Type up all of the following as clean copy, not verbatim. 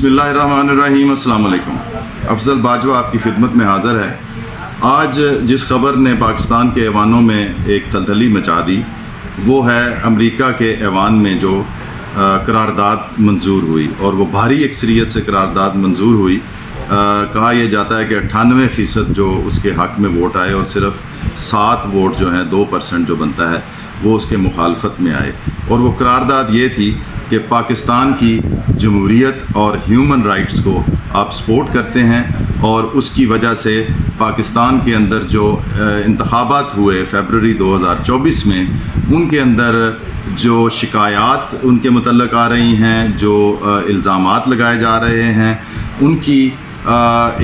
बिस्मिल्लाहिर्रहमानिर्रहीम। अस्सलाम वालेकुम। अफजल बाजवा आपकी खिदमत में हाज़िर है। आज जिस खबर ने पाकिस्तान के ऐवानों में एक तलतली मचा दी वो है अमेरिका के ऐवान में जो करारदाद मंजूर हुई, और वो भारी अक्सरियत से करारदाद मंजूर हुई। कहा यह जाता है कि 98% जो उसके हक़ में वोट आए और सिर्फ 7 वोट जो हैं 2% जो बनता है वो उसके मुखालफत में आए। और वो करारदाद ये थी कि पाकिस्तान की जमहूरियत और ह्यूमन राइट्स को आप सपोर्ट करते हैं, और उसकी वजह से पाकिस्तान के अंदर जो इंतखाबात हुए फरवरी 2024 में, उनके अंदर जो शिकायत उनके मुतल्लक आ रही हैं, जो इल्ज़ामात लगाए जा रहे हैं, उनकी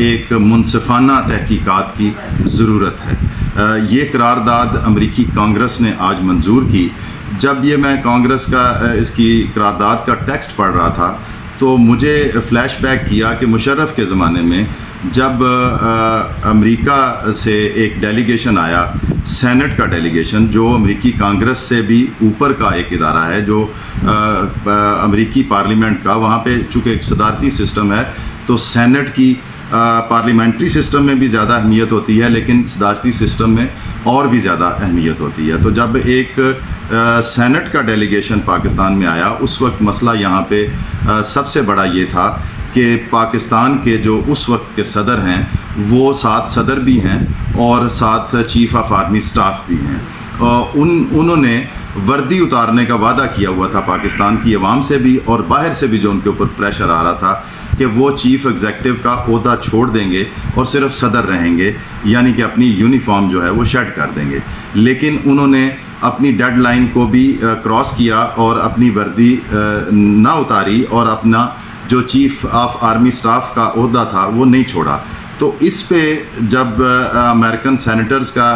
एक मुनसिफाना तहकीकात की ज़रूरत है। ये करारदाद अमरीकी कांग्रेस ने आज मंजूर की। जब ये मैं कांग्रेस का इसकी करारदाद का टेक्स्ट पढ़ रहा था तो मुझे फ़्लैशबैक किया कि मुशर्रफ के ज़माने में जब अमेरिका से एक डेलीगेशन आया, सेनेट का डेलीगेशन, जो अमेरिकी कांग्रेस से भी ऊपर का एक इदारा है, जो अमेरिकी पार्लियामेंट का, वहाँ पे चूँकि एक सदारती सिस्टम है तो सेनेट की पार्लियामेंट्री सिस्टम में भी ज़्यादा अहमियत होती है, लेकिन सदारती सिस्टम में और भी ज़्यादा अहमियत होती है। तो जब एक सेनेट का डेलीगेशन पाकिस्तान में आया, उस वक्त मसला यहाँ पे सबसे बड़ा ये था कि पाकिस्तान के जो उस वक्त के सदर हैं वो 7 सदर भी हैं और 7 चीफ़ ऑफ आर्मी स्टाफ भी हैं। उन्होंने वर्दी उतारने का वादा किया हुआ था पाकिस्तान की अवाम से भी और बाहर से भी, जो उनके ऊपर प्रेशर आ रहा था कि वो चीफ़ एग्जेक्टिव का ओहदा छोड़ देंगे और सिर्फ सदर रहेंगे, यानी कि अपनी यूनिफॉर्म जो है वो शेड कर देंगे। लेकिन उन्होंने अपनी डेडलाइन को भी क्रॉस किया और अपनी वर्दी ना उतारी और अपना जो चीफ़ ऑफ आर्मी स्टाफ का ओहदा था वो नहीं छोड़ा। तो इस पे जब अमेरिकन सेनेटर्स का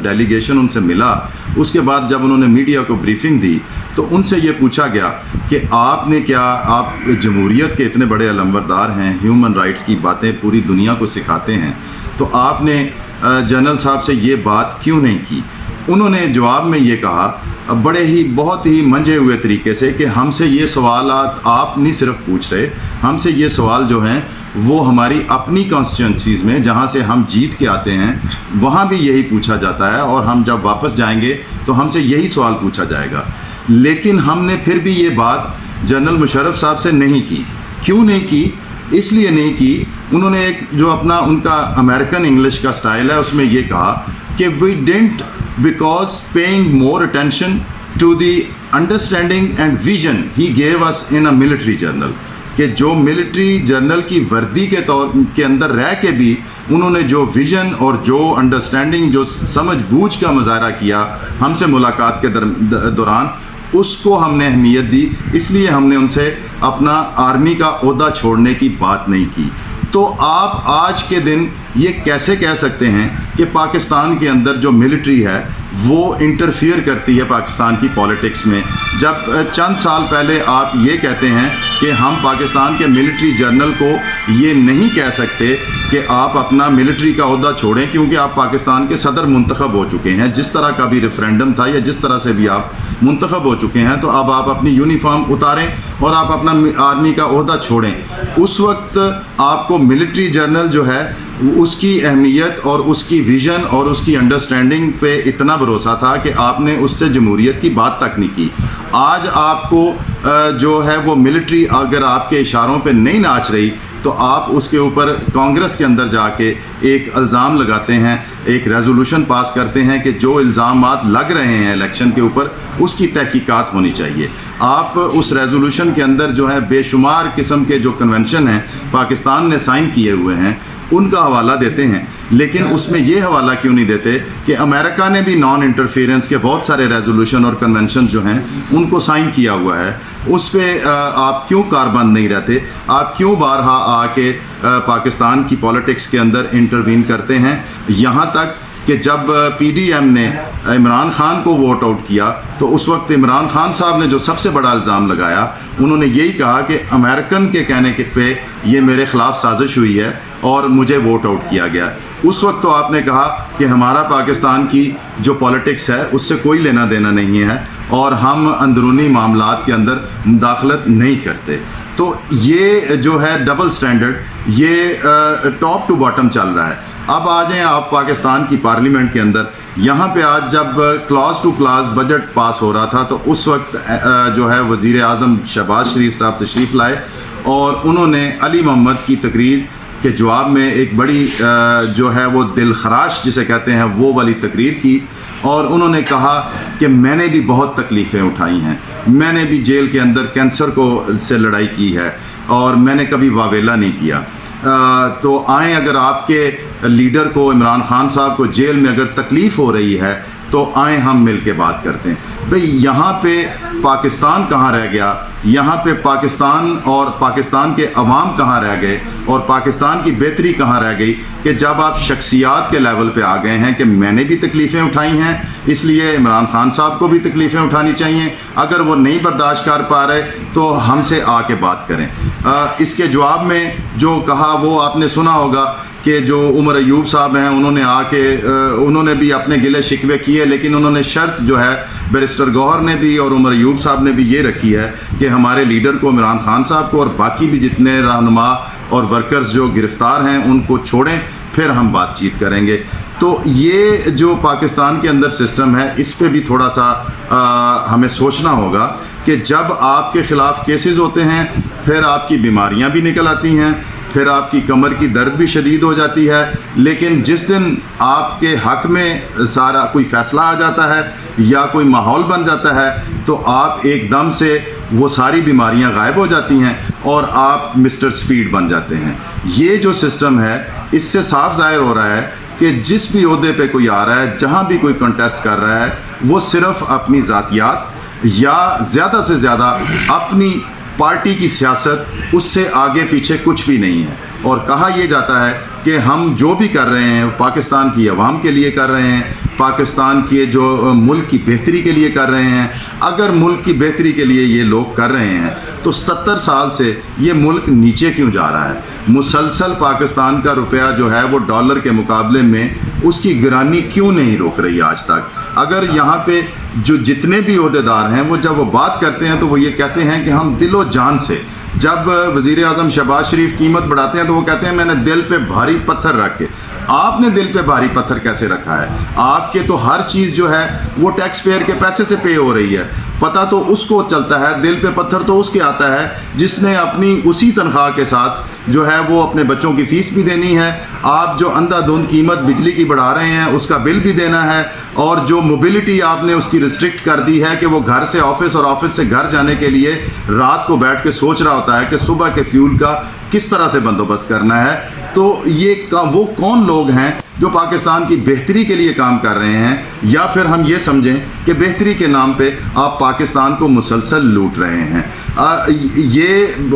डेलीगेशन उनसे मिला, उसके बाद जब उन्होंने मीडिया को ब्रीफिंग दी तो उनसे ये पूछा गया कि आपने क्या, आप जमहूरियत के इतने बड़े अलंबरदार हैं, ह्यूमन राइट्स की बातें पूरी दुनिया को सिखाते हैं, तो आपने जनरल साहब से ये बात क्यों नहीं की? उन्होंने जवाब में ये कहा बड़े ही बहुत ही मंझे हुए तरीके से कि हमसे ये सवाल आप नहीं सिर्फ पूछ रहे, हमसे ये सवाल जो हैं वो हमारी अपनी कॉन्स्टिट्यूंसीज़ में जहाँ से हम जीत के आते हैं वहाँ भी यही पूछा जाता है, और हम जब वापस जाएंगे तो हमसे यही सवाल पूछा जाएगा। लेकिन हमने फिर भी ये बात जनरल मुशर्रफ साहब से नहीं की। क्यों नहीं की? इसलिए नहीं की, उन्होंने एक जो अपना उनका अमेरिकन इंग्लिश का स्टाइल है उसमें ये कहा कि we didn't because paying more attention to the understanding and vision he gave us in a military journal, कि जो मिलिट्री जर्नल की वर्दी के तौर के अंदर रह के भी उन्होंने जो विज़न और जो अंडरस्टैंडिंग, जो समझ बूझ का मुजाहरा किया हमसे मुलाकात के दौरान, उसको हमने अहमियत दी। इसलिए हमने उनसे अपना आर्मी का ओहदा छोड़ने की बात नहीं की। तो आप आज के दिन ये कैसे कह सकते हैं कि पाकिस्तान के अंदर जो मिलिट्री है वो इंटरफियर करती है पाकिस्तान की पॉलिटिक्स में, जब चंद साल पहले आप ये कहते हैं कि हम पाकिस्तान के मिलिट्री जर्नल को ये नहीं कह सकते कि आप अपना मिलिट्री का ओहदा छोड़ें क्योंकि आप पाकिस्तान के सदर मुंतखब हो चुके हैं, जिस तरह का भी रेफरेंडम था या जिस तरह से भी आप मुंतखब हो चुके हैं, तो अब आप अपनी यूनिफॉर्म उतारें और आप अपना आर्मी का ओहदा छोड़ें। उस वक्त आपको मिलिट्री जर्नल जो है उसकी अहमियत और उसकी विज़न और उसकी अंडरस्टैंडिंग पे इतना भरोसा था कि आपने उससे जमहूरियत की बात तक नहीं की। आज आपको जो है वो मिलिट्री अगर आपके इशारों पे नहीं नाच रही तो आप उसके ऊपर कांग्रेस के अंदर जाके एक इल्ज़ाम लगाते हैं, एक रेजोल्यूशन पास करते हैं कि जो इल्ज़ामात लग रहे हैं इलेक्शन के ऊपर उसकी तहकीकात होनी चाहिए। आप उस रेजोल्यूशन के अंदर जो है बेशुमार किस्म के जो कन्वेंशन हैं पाकिस्तान ने साइन किए हुए हैं उनका हवाला देते हैं, लेकिन उसमें ये हवाला क्यों नहीं देते कि अमेरिका ने भी नॉन इंटरफेरेंस के बहुत सारे रेजोल्यूशन और कन्वेंशन जो हैं उनको साइन किया हुआ है। उस पर आप क्यों कारबंद नहीं रहते? आप क्यों बारहा आके पाकिस्तान की पॉलिटिक्स के अंदर इंटरवीन करते हैं? यहाँ तक कि जब PDM ने इमरान खान को वोट आउट किया तो उस वक्त इमरान खान साहब ने जो सबसे बड़ा इल्ज़ाम लगाया, उन्होंने यही कहा कि अमेरिकन के कहने के पे ये मेरे ख़िलाफ़ साजिश हुई है और मुझे वोट आउट किया गया। उस वक्त तो आपने कहा कि हमारा पाकिस्तान की जो पॉलिटिक्स है उससे कोई लेना देना नहीं है और हम अंदरूनी मामलात के अंदर मुदाखलत नहीं करते। تو یہ جو ہے ڈبل سٹینڈرڈ یہ ٹاپ ٹو باٹم چل رہا ہے. اب آ جائیں آپ پاکستان کی پارلیمنٹ کے اندر. یہاں پہ آج جب کلاس ٹو کلاس بجٹ پاس ہو رہا تھا تو اس وقت جو ہے وزیر اعظم شہباز شریف صاحب تشریف لائے اور انہوں نے علی محمد کی تقریر کے جواب میں ایک بڑی جو ہے وہ دل خراش جسے کہتے ہیں وہ والی تقریر کی, اور انہوں نے کہا کہ میں نے بھی بہت تکلیفیں اٹھائی ہیں, میں نے بھی جیل کے اندر کینسر سے لڑائی کی ہے اور میں نے کبھی واویلا نہیں کیا. تو آئیں, اگر آپ کے لیڈر کو عمران خان صاحب کو جیل میں اگر تکلیف ہو رہی ہے تو آئیں ہم مل کے بات کرتے ہیں. بھئی یہاں پہ پاکستان کہاں رہ گیا, یہاں پہ پاکستان اور پاکستان کے عوام کہاں رہ گئے اور پاکستان کی بہتری کہاں رہ گئی کہ جب آپ شخصیات کے لیول پہ آ گئے ہیں کہ میں نے بھی تکلیفیں اٹھائی ہیں اس لیے عمران خان صاحب کو بھی تکلیفیں اٹھانی چاہیے, اگر وہ نہیں برداشت کر پا رہے تو ہم سے آ کے بات کریں. اس کے جواب میں جو کہا وہ آپ نے سنا ہوگا کہ جو عمر ایوب صاحب ہیں انہوں نے آ کے انہوں نے بھی اپنے گلے شکوے کیے, لیکن انہوں نے شرط جو ہے بیرسٹر گوہر نے بھی اور عمر ایوب صاحب نے بھی یہ رکھی ہے کہ ہمارے لیڈر کو عمران خان صاحب کو اور باقی بھی جتنے رہنما اور ورکرز جو گرفتار ہیں ان کو چھوڑیں, پھر ہم بات چیت کریں گے. تو یہ جو پاکستان کے اندر سسٹم ہے اس پہ بھی تھوڑا سا ہمیں سوچنا ہوگا کہ جب آپ کے خلاف کیسز ہوتے ہیں پھر آپ کی بیماریاں بھی نکل آتی ہیں, پھر آپ کی کمر کی درد بھی شدید ہو جاتی ہے, لیکن جس دن آپ کے حق میں سارا کوئی فیصلہ آ جاتا ہے یا کوئی ماحول بن جاتا ہے تو آپ ایک دم سے وہ ساری بیماریاں غائب ہو جاتی ہیں اور آپ مسٹر سپیڈ بن جاتے ہیں. یہ جو سسٹم ہے اس سے صاف ظاہر ہو رہا ہے کہ جس بھی عہدے پہ کوئی آ رہا ہے, جہاں بھی کوئی کنٹیسٹ کر رہا ہے, وہ صرف اپنی ذاتیات یا زیادہ سے زیادہ اپنی پارٹی کی سیاست, اس سے آگے پیچھے کچھ بھی نہیں ہے. اور کہا یہ جاتا ہے کہ ہم جو بھی کر رہے ہیں پاکستان کی عوام کے لیے کر رہے ہیں, پاکستان کے جو ملک کی بہتری کے لیے کر رہے ہیں. اگر ملک کی بہتری کے لیے یہ لوگ کر رہے ہیں تو 77 سال سے یہ ملک نیچے کیوں جا رہا ہے؟ مسلسل پاکستان کا روپیہ جو ہے وہ ڈالر کے مقابلے میں اس کی گرانی کیوں نہیں روک رہی آج تک؟ اگر یہاں پہ جو جتنے بھی عہدیدار ہیں وہ جب وہ بات کرتے ہیں تو وہ یہ کہتے ہیں کہ ہم دل و جان سے, جب وزیر اعظم شہباز شریف قیمت بڑھاتے ہیں تو وہ کہتے ہیں میں نے دل پہ بھاری پتھر رکھ کے. آپ نے دل پہ بھاری پتھر کیسے رکھا ہے؟ آپ کے تو ہر چیز جو ہے وہ ٹیکس پیئر کے پیسے سے پے ہو رہی ہے. پتہ تو اس کو چلتا ہے, دل پہ پتھر تو اس کے آتا ہے جس نے اپنی اسی تنخواہ کے ساتھ جو ہے وہ اپنے بچوں کی فیس بھی دینی ہے. آپ جو اندھا دھند قیمت بجلی کی بڑھا رہے ہیں اس کا بل بھی دینا ہے, اور جو موبلٹی آپ نے اس کی ریسٹرکٹ کر دی ہے کہ وہ گھر سے آفس اور آفس سے گھر جانے کے لیے رات کو بیٹھ کے سوچ رہا ہوتا ہے کہ صبح کے فیول کا کس طرح سے بندوبست کرنا ہے. تو یہ وہ کون لوگ ہیں جو پاکستان کی بہتری کے لیے کام کر رہے ہیں, یا پھر ہم یہ سمجھیں کہ بہتری کے نام پہ آپ پاکستان کو مسلسل لوٹ رہے ہیں؟ یہ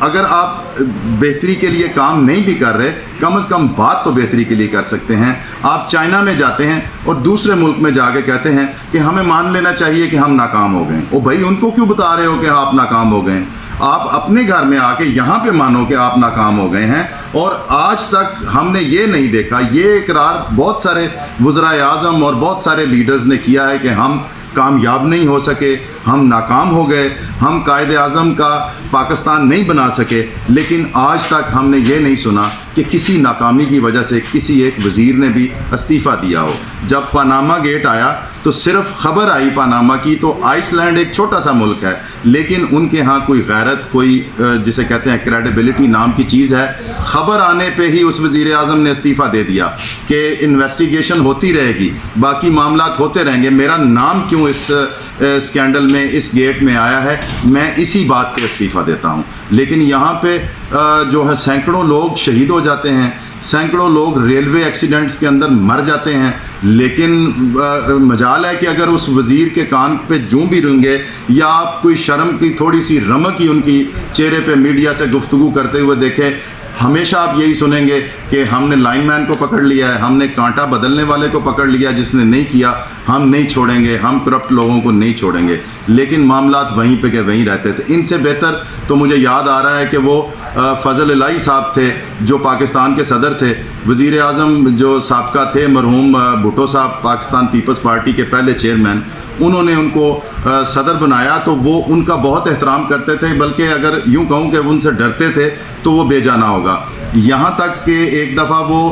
اگر آپ بہتری کے لیے کام نہیں بھی کر رہے, کم از کم بات تو بہتری کے لیے کر سکتے ہیں. آپ چائنا میں جاتے ہیں اور دوسرے ملک میں جا کے کہتے ہیں کہ ہمیں مان لینا چاہیے کہ ہم ناکام ہو گئے. او بھائی, ان کو کیوں بتا رہے ہو کہ آپ ناکام ہو گئے؟ آپ اپنے گھر میں آ کے یہاں پہ مانو کہ آپ ناکام ہو گئے ہیں. اور آج تک ہم نے یہ نہیں دیکھا, یہ اقرار بہت سارے وزرائے اعظم اور بہت سارے لیڈرز نے کیا ہے کہ ہم کامیاب نہیں ہو سکے, ہم ناکام ہو گئے, ہم قائد اعظم کا پاکستان نہیں بنا سکے. لیکن آج تک ہم نے یہ نہیں سنا کہ کسی ناکامی کی وجہ سے کسی ایک وزیر نے بھی استعفیٰ دیا ہو. جب پاناما گیٹ آیا تو صرف خبر آئی پاناما کی, تو آئس لینڈ ایک چھوٹا سا ملک ہے لیکن ان کے ہاں کوئی غیرت, کوئی جسے کہتے ہیں کریڈیبلٹی نام کی چیز ہے. خبر آنے پہ ہی اس وزیر اعظم نے استعفیٰ دے دیا کہ انویسٹیگیشن ہوتی رہے گی, باقی معاملات ہوتے رہیں گے, میرا نام کیوں اس اسکینڈل میں اس گیٹ میں آیا ہے, میں اسی بات پہ استعفیٰ دیتا ہوں. لیکن یہاں پہ جو ہے سینکڑوں لوگ شہید ہو جاتے ہیں, سینکڑوں لوگ ریلوے ایکسیڈنٹس کے اندر مر جاتے ہیں, لیکن مجال ہے کہ اگر اس وزیر کے کان پہ جوں بھی رنگے یا آپ کوئی شرم کی تھوڑی سی رمق ہی ان کی چہرے پہ میڈیا سے گفتگو کرتے ہوئے دیکھیں, ہمیشہ آپ یہی سنیں گے کہ ہم نے لائن مین کو پکڑ لیا ہے, ہم نے کانٹا بدلنے والے کو پکڑ لیا جس نے نہیں کیا, ہم نہیں چھوڑیں گے, ہم کرپٹ لوگوں کو نہیں چھوڑیں گے. لیکن معاملات وہیں پہ کہ وہیں رہتے تھے. ان سے بہتر تو مجھے یاد آ رہا ہے کہ وہ فضل الہی صاحب تھے جو پاکستان کے صدر تھے, वज़ीर आज़म जो साबका थे मरहूम भुट्टो साहब, पाकिस्तान पीपल्स पार्टी के पहले चेयरमैन, उन्होंने उनको सदर बनाया तो वो उनका बहुत एहतराम करते थे, बल्कि अगर यूँ कहूँ कि उनसे डरते थे तो वो बेजाना होगा। यहाँ तक कि एक दफ़ा वो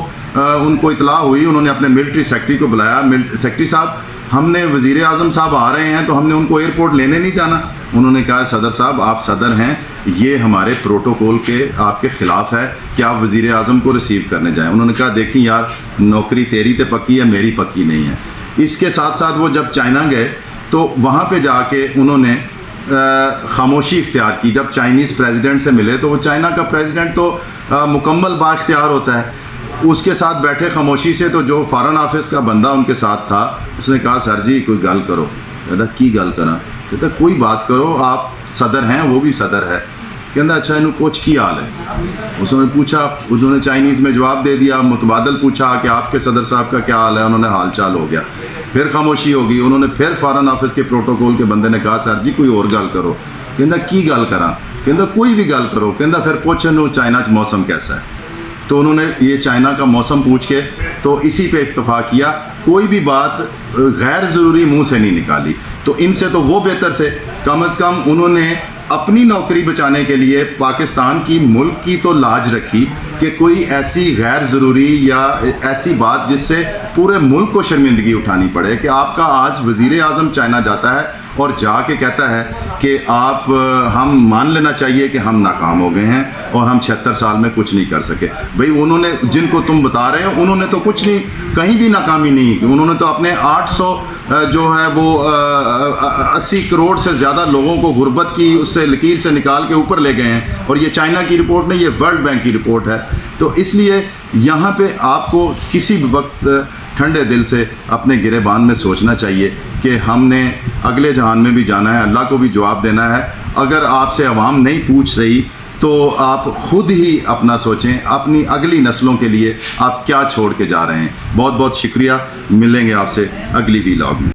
उनको इतला हुई, उन्होंने अपने मिलिट्री सेक्रेटरी को बुलाया, सेक्रेटरी साहब हमने वज़ीर आज़म साहब आ रहे हैं तो हमने उनको एयरपोर्ट लेने नहीं जाना। उन्होंने कहा सदर साहब आप सदर हैं, ये हमारे प्रोटोकॉल के आपके ख़िलाफ़ है कि आप वज़ीर आज़म को रिसीव करने जाएं। उन्होंने कहा देखिए यार, नौकरी तेरी तो पक्की है, मेरी पक्की नहीं है। इसके साथ साथ वो जब चाइना गए तो वहाँ पे जाके उन्होंने खामोशी इख्तियार की। जब चाइनीज़ प्रेसिडेंट से मिले तो वो चाइना का प्रेसिडेंट तो मुकम्मल बाख्तियार होता है, उसके साथ बैठे खामोशी से। तो जो फॉरेन ऑफिस का बंदा उनके साथ था उसने कहा सर जी कोई गल करो। कहता की गल करा? कहता कोई बात करो, आप सदर हैं, वो भी सदर है। कहता अच्छा इन्हों कुछ की हाल है? उसने पूछा, उन्होंने चाइनीज़ में जवाब दे दिया। मुतबादल पूछा कि आपके सदर साहब का क्या हाल है? उन्होंने हाल चाल हो गया। फिर खामोशी होगी। उन्होंने फिर फॉरेन ऑफिस के प्रोटोकॉल के बंदे ने कहा सर जी कोई और गल करो। कहता की गल करा? कहता कोई भी गल करो। कहता फिर पूछो चाइना च मौसम कैसा है? तो उन्होंने ये चाइना का मौसम पूछ के तो इसी पे इत्तफाक किया। कोई भी बात गैर ज़रूरी मुंह से नहीं निकाली। तो इनसे तो वो बेहतर थे, कम से कम उन्होंने अपनी नौकरी बचाने के लिए पाकिस्तान की मुल्क की तो लाज रखी कि कोई ऐसी गैर ज़रूरी या ऐसी बात जिससे पूरे मुल्क को शर्मिंदगी उठानी पड़े कि आपका आज वज़ीर आज़म चाइना जाता है और जाके कहता है कि आप हम मान लेना चाहिए कि हम नाकाम हो गए हैं और हम 76 साल में कुछ नहीं कर सके। भाई उन्होंने, जिनको तुम बता रहे हो, उन्होंने तो कुछ नहीं, कहीं भी नाकामी नहीं की। उन्होंने तो अपने 800 जो है वो 80 करोड़ से ज़्यादा लोगों को गुर्बत की उससे लकीर से निकाल के ऊपर ले गए हैं। और ये चाइना की रिपोर्ट नहीं, ये वर्ल्ड बैंक की रिपोर्ट है। तो इसलिए यहाँ पे आपको किसी भी वक्त ठंडे दिल से अपने गिरेबान में सोचना चाहिए कि हमने अगले जहान में भी जाना है, अल्लाह को भी जवाब देना है। अगर आपसे अवाम नहीं पूछ रही तो आप खुद ही अपना सोचें, अपनी अगली नस्लों के लिए आप क्या छोड़ के जा रहे हैं। बहुत बहुत शुक्रिया, मिलेंगे आपसे अगली व्लॉग में।